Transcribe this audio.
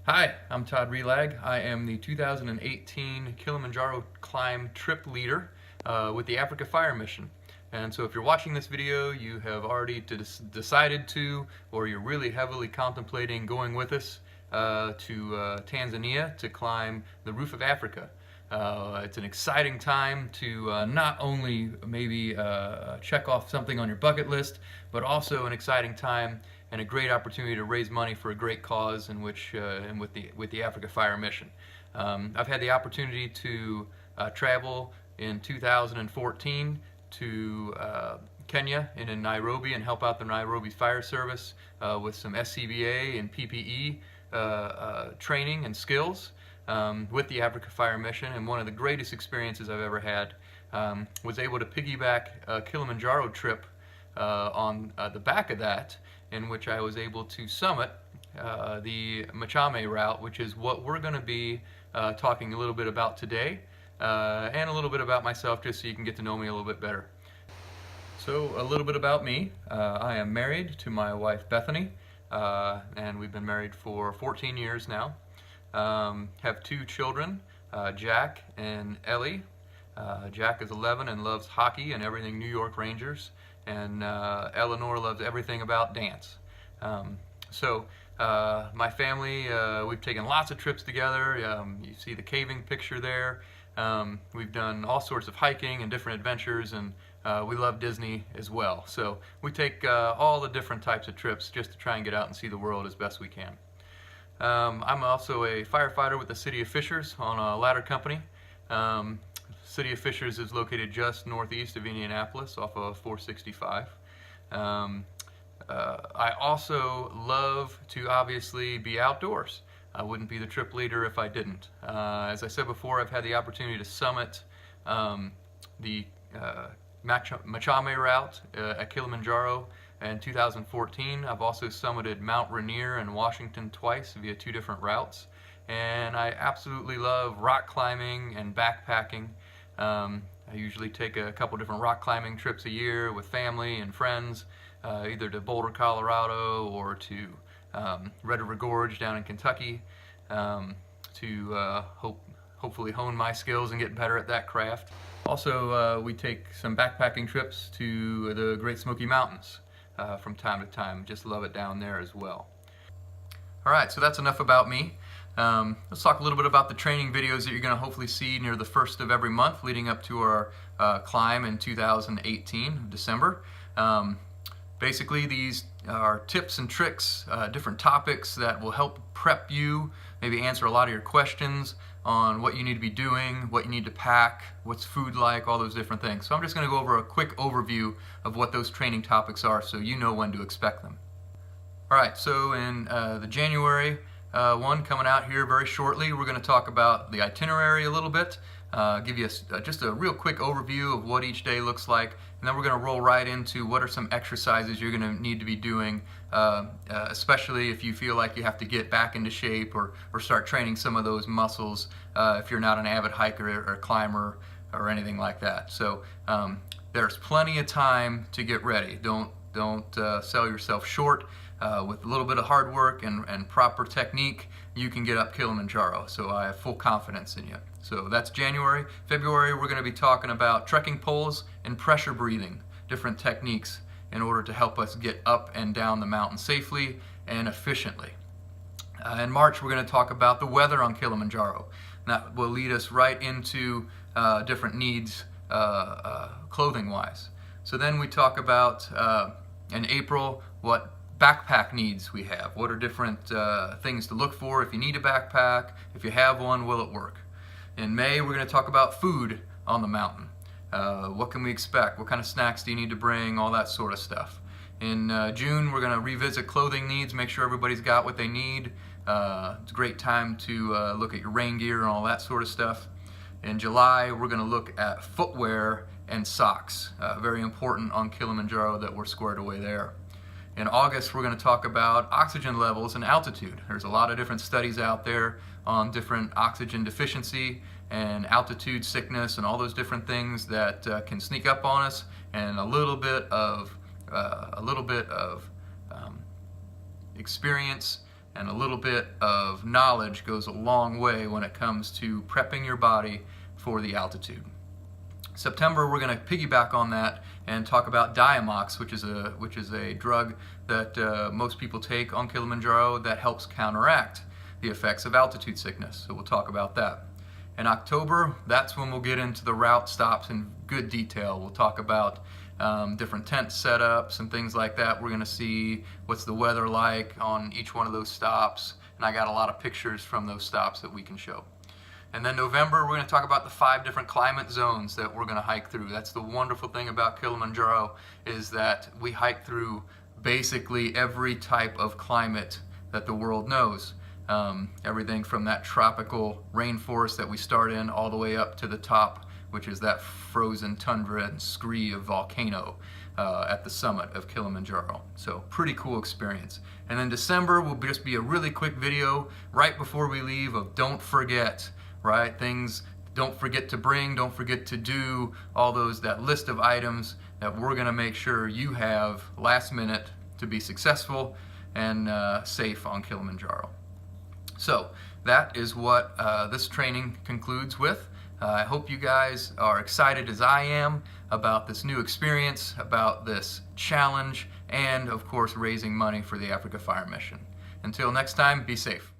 Hi, I'm Todd Rielage. I am the 2018 Kilimanjaro Climb Trip Leader with the Africa Fire Mission. And so if you're watching this video, you have already decided to, or you're really heavily contemplating going with us to Tanzania to climb the roof of Africa. It's an exciting time to not only maybe check off something on your bucket list, but also an exciting time and a great opportunity to raise money for a great cause in which and with the Africa Fire Mission. I've had the opportunity to travel in 2014 to Kenya and in Nairobi and help out the Nairobi Fire Service with some SCBA and PPE training and skills with the Africa Fire Mission, and one of the greatest experiences I've ever had was able to piggyback a Kilimanjaro trip on the back of that, in which I was able to summit the Machame route, which is what we're going to be talking a little bit about today, and a little bit about myself, just so you can get to know me a little bit better. So a little bit about me. I am married to my wife Bethany, and we've been married for 14 years now. Have two children, Jack and Ellie. Jack is 11 and loves hockey and everything New York Rangers, and Eleanor loves everything about dance. My family, we've taken lots of trips together. You see the caving picture there. We've done all sorts of hiking and different adventures, and we love Disney as well. So we take all the different types of trips just to try and get out and see the world as best we can. I'm also a firefighter with the City of Fishers on a ladder company. City of Fishers is located just northeast of Indianapolis off of 465. I also love to obviously be outdoors. I wouldn't be the trip leader if I didn't. As I said before, I've had the opportunity to summit the Machame route at Kilimanjaro in 2014. I've also summited Mount Rainier in Washington twice via two different routes. And I absolutely love rock climbing and backpacking. I usually take a couple different rock climbing trips a year with family and friends, either to Boulder, Colorado, or to Red River Gorge down in Kentucky, to hopefully hone my skills and get better at that craft. Also, we take some backpacking trips to the Great Smoky Mountains from time to time. Just love it down there as well. Alright, so that's enough about me. Let's talk a little bit about the training videos that you're going to hopefully see near the first of every month leading up to our climb in 2018, December. Basically, these are tips and tricks, different topics that will help prep you, maybe answer a lot of your questions on what you need to be doing, what you need to pack, what's food like, all those different things. So I'm just going to go over a quick overview of what those training topics are so you know when to expect them. Alright, so in the January one coming out here very shortly, we're going to talk about the itinerary a little bit, give you just a real quick overview of what each day looks like, and then we're going to roll right into what are some exercises you're going to need to be doing, especially if you feel like you have to get back into shape or start training some of those muscles if you're not an avid hiker or climber or anything like that. So there's plenty of time to get ready. Don't sell yourself short. With a little bit of hard work and proper technique, you can get up Kilimanjaro. So I have full confidence in you. So that's January. February, we're going to be talking about trekking poles and pressure breathing, different techniques in order to help us get up and down the mountain safely and efficiently. In March, we're going to talk about the weather on Kilimanjaro. And that will lead us right into different needs clothing-wise. So then we talk about, in April, what backpack needs we have. What are different things to look for if you need a backpack? If you have one, will it work? In May, we're going to talk about food on the mountain. What can we expect? What kind of snacks do you need to bring? All that sort of stuff. In June, we're going to revisit clothing needs, make sure everybody's got what they need. It's a great time to look at your rain gear and all that sort of stuff. In July, we're going to look at footwear and socks. Very important on Kilimanjaro that we're squared away there. In August, we're going to talk about oxygen levels and altitude. There's a lot of different studies out there on different oxygen deficiency and altitude sickness and all those different things that can sneak up on us, and a little bit of experience and a little bit of knowledge goes a long way when it comes to prepping your body for the altitude. September, we're going to piggyback on that and talk about Diamox, which is a drug that most people take on Kilimanjaro that helps counteract the effects of altitude sickness. So we'll talk about that. In October, that's when we'll get into the route stops in good detail. We'll talk about different tent setups and things like that. We're going to see what's the weather like on each one of those stops, and I got a lot of pictures from those stops that we can show. And then November, we're going to talk about the 5 different climate zones that we're going to hike through. That's the wonderful thing about Kilimanjaro, is that we hike through basically every type of climate that the world knows. Everything from that tropical rainforest that we start in all the way up to the top, which is that frozen tundra and scree of volcano at the summit of Kilimanjaro. So pretty cool experience. And then December will just be a really quick video right before we leave of don't forget, right? Things don't forget to bring, don't forget to do, all those, that list of items that we're gonna make sure you have last minute to be successful and safe on Kilimanjaro. So that is what this training concludes with. I hope you guys are excited as I am about this new experience, about this challenge, and of course raising money for the Africa Fire Mission. Until next time, be safe.